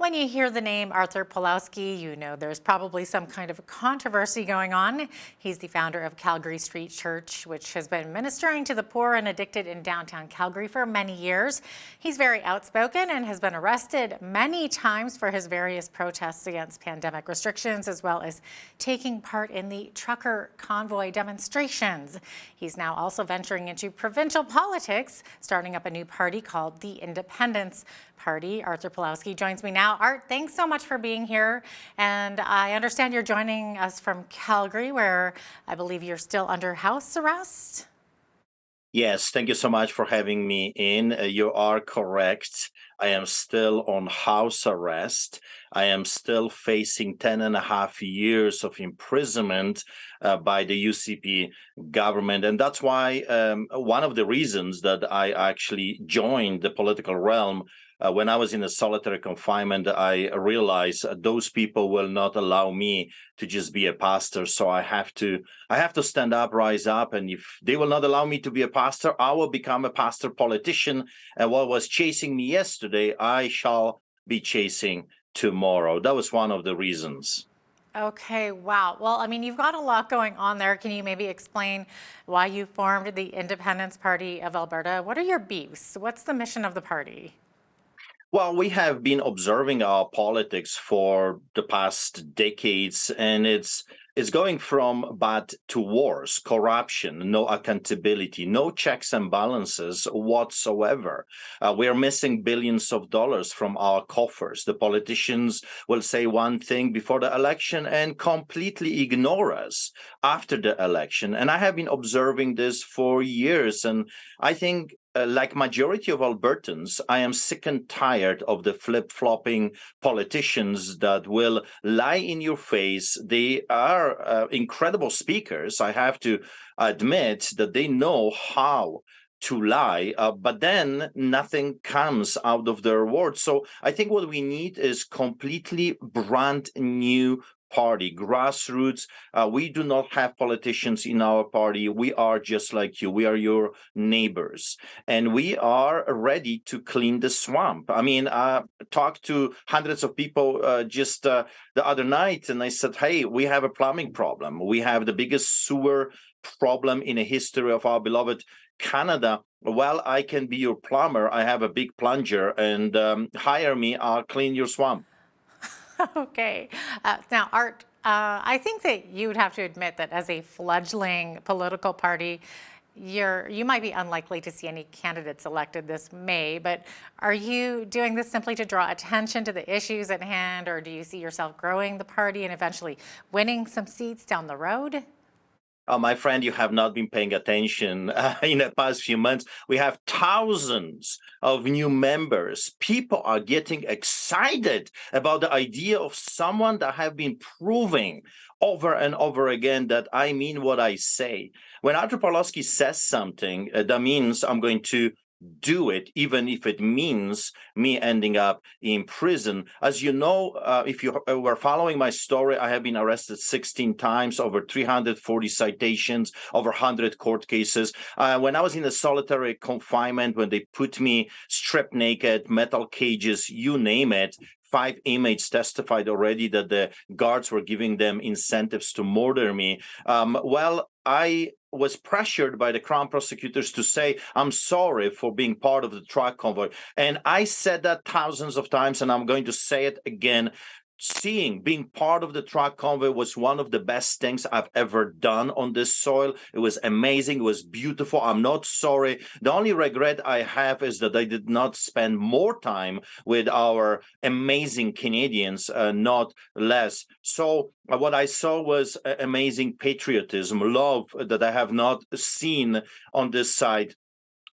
When you hear the name Artur Pawlowski, you know there's probably some kind of controversy going on. He's the founder of Calgary Street Church, which has been ministering to the poor and addicted in downtown Calgary for many years. He's very outspoken and has been arrested many times for his various protests against pandemic restrictions, as well as taking part in the trucker convoy demonstrations. He's now also venturing into provincial politics, starting up a new party called the Independence Party. Artur Pawlowski joins me now. Art, thanks so much for being here. And I understand you're joining us from Calgary, where I believe you're still under house arrest. Yes, thank you so much for having me in. You are correct. I am still on house arrest. I am still facing 10 and a half years of imprisonment by the UCP government. And that's why one of the reasons that I actually joined the political realm when I was in a solitary confinement, I realized those people will not allow me to just be a pastor. So I have to stand up, rise up, and if they will not allow me to be a pastor, I will become a pastor politician. And what was chasing me yesterday, I shall be chasing tomorrow. That was one of the reasons. Okay, wow. Well, I mean, you've got a lot going on there. Can you maybe explain why you formed the Independence Party of Alberta? What are your beefs? What's the mission of the party? Well, we have been observing our politics for the past decades, and it's going from bad to worse. Corruption, no accountability, no checks and balances whatsoever. We are missing billions of dollars from our coffers. The politicians will say one thing before the election and completely ignore us after the election. And I have been observing this for years, and I think like majority of Albertans, I am sick and tired of the flip-flopping politicians that will lie in your face. They are incredible speakers. I have to admit that they know how to lie, but then nothing comes out of their words. So I think what we need is completely brand new party, grassroots. We do not have politicians in our party. We are just like you. We are your neighbors, and we are ready to clean the swamp. I mean, I talked to hundreds of people just the other night, and I said, "Hey, we have a plumbing problem. We have the biggest sewer problem in the history of our beloved Canada. Well, I can be your plumber. I have a big plunger, and hire me. I'll clean your swamp." Okay. Now, Art, I think that you would have to admit that as a fledgling political party, you might be unlikely to see any candidates elected this May, but are you doing this simply to draw attention to the issues at hand, or do you see yourself growing the party and eventually winning some seats down the road? My friend, you have not been paying attention. In the past few months, we have thousands of new members. People are getting excited about the idea of someone that have been proving over and over again that I mean what I say. When Art Pawlowski says something, that means I'm going to do it, even if it means me ending up in prison. As you know, if you were following my story, I have been arrested 16 times, over 340 citations, over 100 court cases. When I was in a solitary confinement, when they put me stripped naked, metal cages, you name it, 5 inmates testified already that the guards were giving them incentives to murder me. Well, I was pressured by the Crown prosecutors to say, I'm sorry for being part of the truck convoy. And I said that thousands of times, and I'm going to say it again. Being part of the truck convoy was one of the best things I've ever done on this soil. It was amazing. It was beautiful. I'm not sorry. The only regret I have is that I did not spend more time with our amazing Canadians, not less. So what I saw was amazing patriotism, love that I have not seen on this side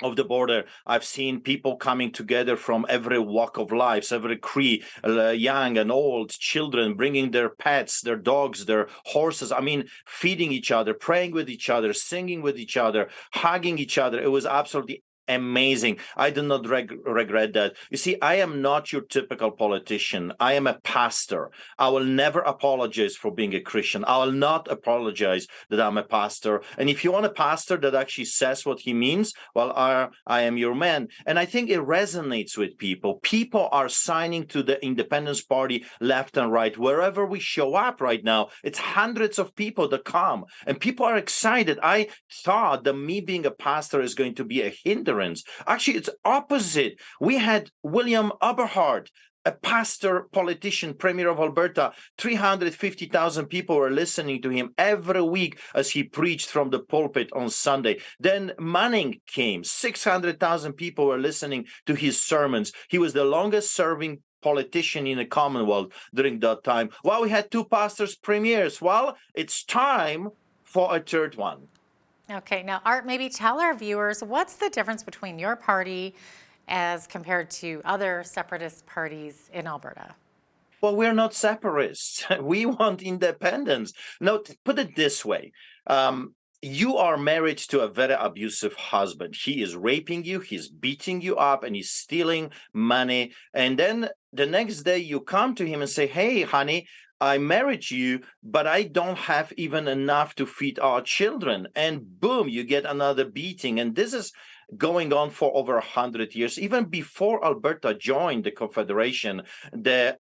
of the border. I've seen people coming together from every walk of life, every creed, young and old, children bringing their pets, their dogs, their horses. I mean, feeding each other, praying with each other, singing with each other, hugging each other. It was absolutely amazing. I do not regret that. You see, I am not your typical politician. I am a pastor. I will never apologize for being a Christian. I will not apologize that I'm a pastor. And if you want a pastor that actually says what he means, well, I am your man. And I think it resonates with people. People are signing to the Independence Party left and right. Wherever we show up right now, it's hundreds of people that come, and people are excited. I thought that me being a pastor is going to be a hindrance. Actually, it's opposite. We had William Eberhard, a pastor, politician, premier of Alberta. 350,000 people were listening to him every week as he preached from the pulpit on Sunday. Then Manning came. 600,000 people were listening to his sermons. He was the longest serving politician in the Commonwealth during that time. Well, we had two pastors premiers. Well, it's time for a third one. Okay, now Art, maybe tell our viewers, what's the difference between your party as compared to other separatist parties in Alberta? Well, we're not separatists. We want independence. Now, to put it this way, you are married to a very abusive husband. He is raping you, he's beating you up, and he's stealing money. And then the next day you come to him and say, hey, honey, I married you, but I don't have even enough to feed our children. And boom, you get another beating. And this is going on for over 100 years. Even before Alberta joined the Confederation, the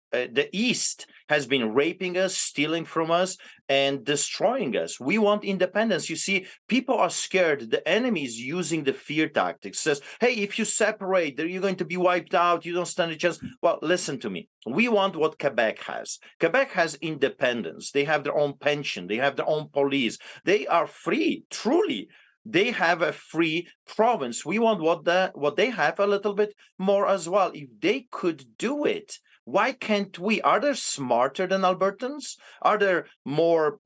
East has been raping us, stealing from us, and destroying us. We want independence. You see, people are scared. The enemy is using the fear tactics. Says, hey, if you separate, then you're going to be wiped out. You don't stand a chance. Well, listen to me. We want what Quebec has. Quebec has independence. They have their own pension. They have their own police. They are free, truly. They have a free province. We want what they have a little bit more as well. If they could do it, why can't we? Are they smarter than Albertans? Are they more,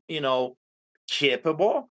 capable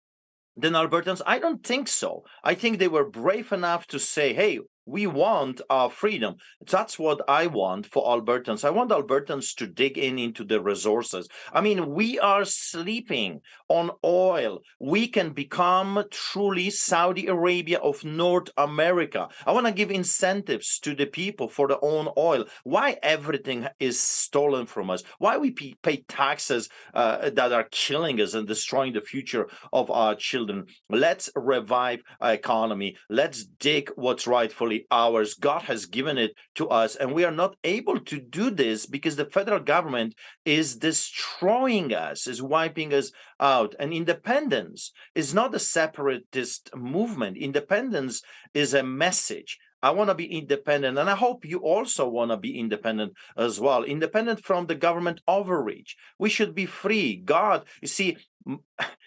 than Albertans? I don't think so. I think they were brave enough to say, hey, we want our freedom. That's what I want for Albertans. I want Albertans to dig into the resources. I mean, we are sleeping on oil. We can become truly Saudi Arabia of North America. I want to give incentives to the people for their own oil. Why everything is stolen from us? Why we pay taxes that are killing us and destroying the future of our children? Let's revive our economy. Let's dig what's rightfully ours. God has given it to us, and we are not able to do this because the federal government is destroying us, is wiping us out. And independence is not a separatist movement. Independence is a message. I want to be independent, and I hope you also want to be independent as well. Independent from the government overreach. We should be free. God, you see,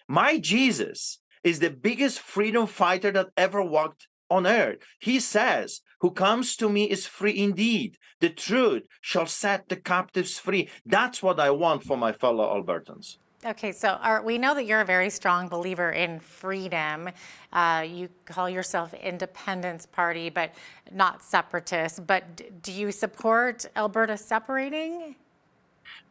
my Jesus is the biggest freedom fighter that ever walked on earth. He says, who comes to me is free indeed. The truth shall set the captives free. That's what I want for my fellow Albertans. Okay, so Art, we know that you're a very strong believer in freedom. You call yourself Independence Party, but not separatist. But do you support Alberta separating?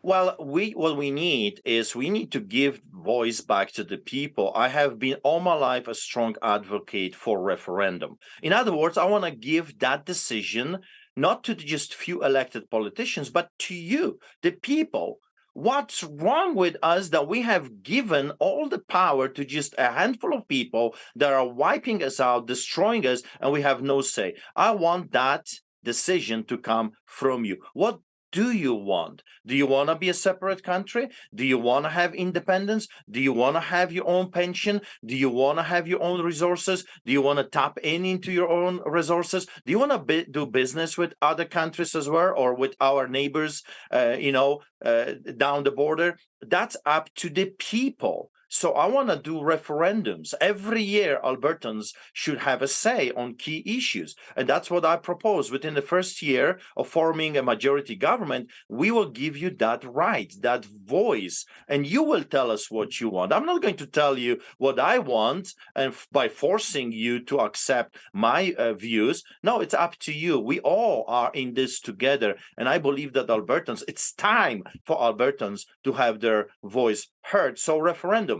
Well, what we need to give voice back to the people. I have been all my life a strong advocate for referendum. In other words, I want to give that decision not to just few elected politicians, but to you, the people. What's wrong with us that we have given all the power to just a handful of people that are wiping us out, destroying us, and we have no say? I want that decision to come from you. What do you want? Do you want to be a separate country? Do you want to have independence? Do you want to have your own pension? Do you want to have your own resources? Do you want to tap into your own resources? Do you want to do business with other countries as well, or with our neighbors, down the border? That's up to the people. So I want to do referendums. Every year, Albertans should have a say on key issues. And that's what I propose. Within the first year of forming a majority government, we will give you that right, that voice, and you will tell us what you want. I'm not going to tell you what I want and by forcing you to accept my views. No, it's up to you. We all are in this together. And I believe that Albertans, it's time for Albertans to have their voice heard. So referendum.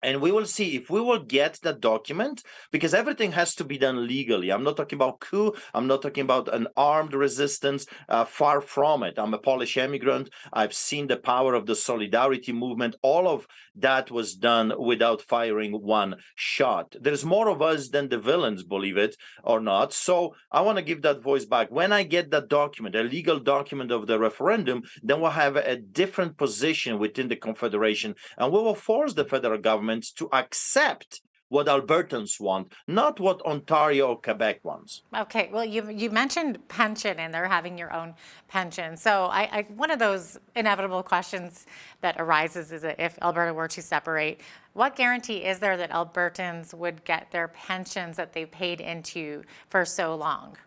And we will see if we will get that document, because everything has to be done legally. I'm not talking about coup. I'm not talking about an armed resistance. Far from it. I'm a Polish immigrant. I've seen the power of the solidarity movement. All of that was done without firing one shot. There's more of us than the villains, believe it or not. So I want to give that voice back. When I get that document, a legal document of the referendum, then we'll have a different position within the Confederation, and we will force the federal government to accept what Albertans want, not what Ontario or Quebec wants. Okay, well, you mentioned pension, and they're having your own pension. So one of those inevitable questions that arises is that if Alberta were to separate, what guarantee is there that Albertans would get their pensions that they've paid into for so long?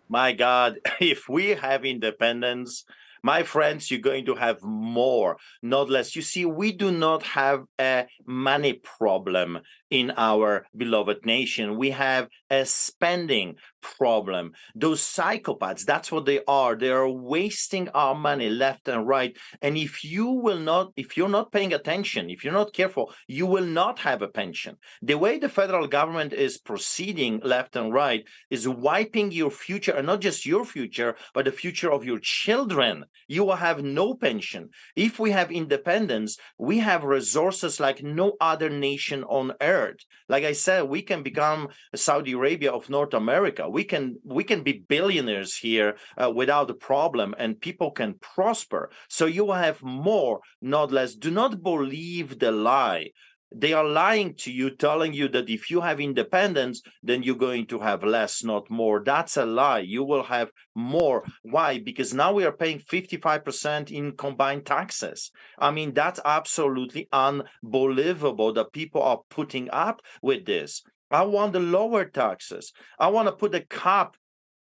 My God, if we have independence, my friends, you're going to have more, not less. You see, we do not have a money problem in our beloved nation. We have a spending problem. Those psychopaths, that's what they are. They are wasting our money left and right. And if you're not paying attention, if you're not careful, you will not have a pension. The way the federal government is proceeding left and right is wiping your future, and not just your future, but the future of your children. You will have no pension. If we have independence, we have resources like no other nation on earth. Like I said, we can become Saudi Arabia of North America. We can be billionaires here without a problem, and people can prosper. So you will have more, not less. Do not believe the lie. They are lying to you, telling you that if you have independence, then you're going to have less, not more. That's a lie. You will have more. Why? Because now we are paying 55% in combined taxes. I mean, that's absolutely unbelievable that people are putting up with this. I want the lower taxes. I want to put a cap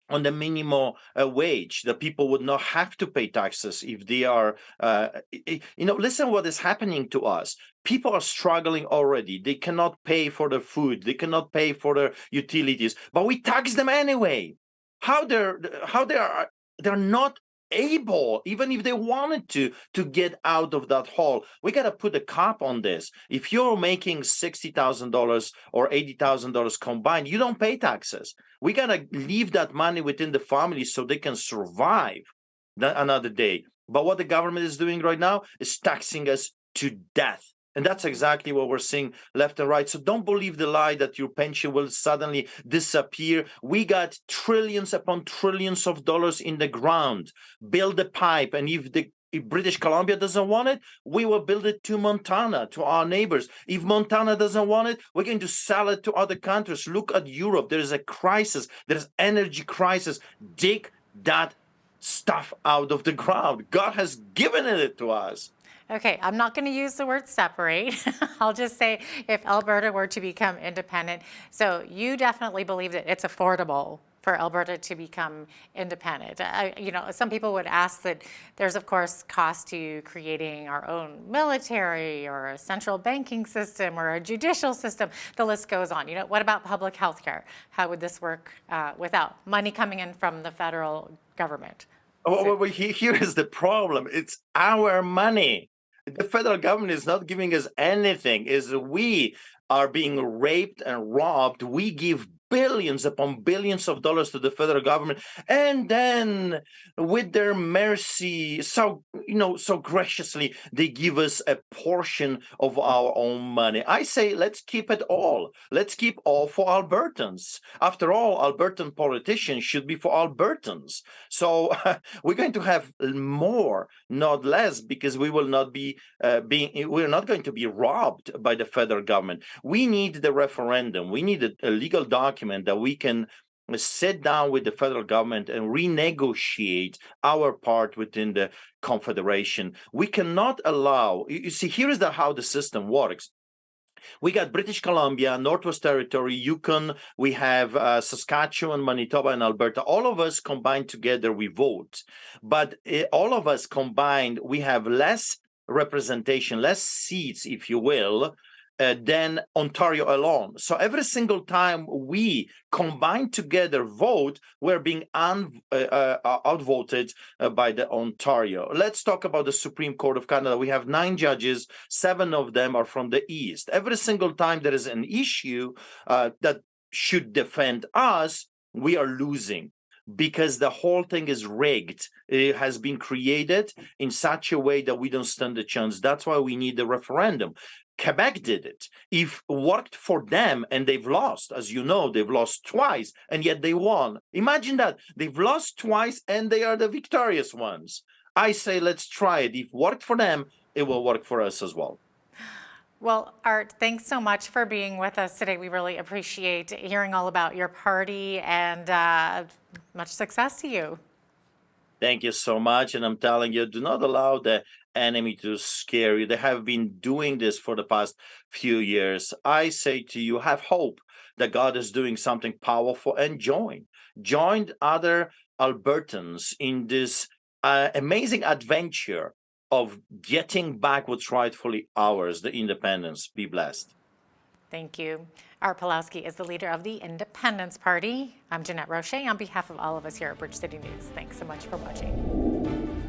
on the minimum wage, that people would not have to pay taxes if they are, listen what is happening to us. People are struggling already. They cannot pay for their food. They cannot pay for their utilities, but we tax them anyway. They're not able, even if they wanted to get out of that hole. We got to put a cap on this. If you're making $60,000 or $80,000 combined, you don't pay taxes. We got to leave that money within the family so they can survive another day. But what the government is doing right now is taxing us to death. And that's exactly what we're seeing left and right. So don't believe the lie that your pension will suddenly disappear. We got trillions upon trillions of dollars in the ground. Build a pipe, and if British Columbia doesn't want it, we will build it to Montana, to our neighbors. If Montana doesn't want it, we're going to sell it to other countries. Look at Europe. There is a crisis. There is energy crisis. Dig that stuff out of the ground. God has given it to us. Okay, I'm not going to use the word separate. I'll just say if Alberta were to become independent. So you definitely believe that it's affordable for Alberta to become independent. Some people would ask that there's, of course, cost to creating our own military or a central banking system or a judicial system. The list goes on. What about public health care? How would this work without money coming in from the federal government? Well, here is the problem. It's our money. The federal government is not giving us anything. We are being raped and robbed. We give billions upon billions of dollars to the federal government, and then with their mercy, so graciously, they give us a portion of our own money. I say, let's keep it all. Let's keep all for Albertans. After all, Albertan politicians should be for Albertans. So we're going to have more, not less, because we will not be we're not going to be robbed by the federal government. We need the referendum. We need a legal document that we can sit down with the federal government and renegotiate our part within the Confederation. We cannot allow, you see, here is how the system works. We got British Columbia, Northwest Territory, Yukon, we have Saskatchewan, Manitoba, and Alberta. All of us combined together, we vote. But all of us combined, we have less representation, less seats, if you will, than Ontario alone. So every single time we combine together vote, we're being outvoted by the Ontario. Let's talk about the Supreme Court of Canada. We have 9 judges, 7 of them are from the East. Every single time there is an issue that should defend us, we are losing, because the whole thing is rigged. It has been created in such a way that we don't stand a chance. That's why we need the referendum. Quebec did it. It worked for them and they've lost. As you know, they've lost twice and yet they won. Imagine that. They've lost twice and they are the victorious ones. I say, let's try it. If it worked for them, it will work for us as well. Well, Art, thanks so much for being with us today. We really appreciate hearing all about your party, and much success to you. Thank you so much. And I'm telling you, do not allow the enemy to scare you. They have been doing this for the past few years. I say to you, have hope that God is doing something powerful, and join other Albertans in this amazing adventure of getting back what's rightfully ours, the independence. Be blessed. Thank you. Art Pawlowski is the leader of the Independence Party. I'm Jeanette Roche on behalf of all of us here at Bridge City News. Thanks so much for watching.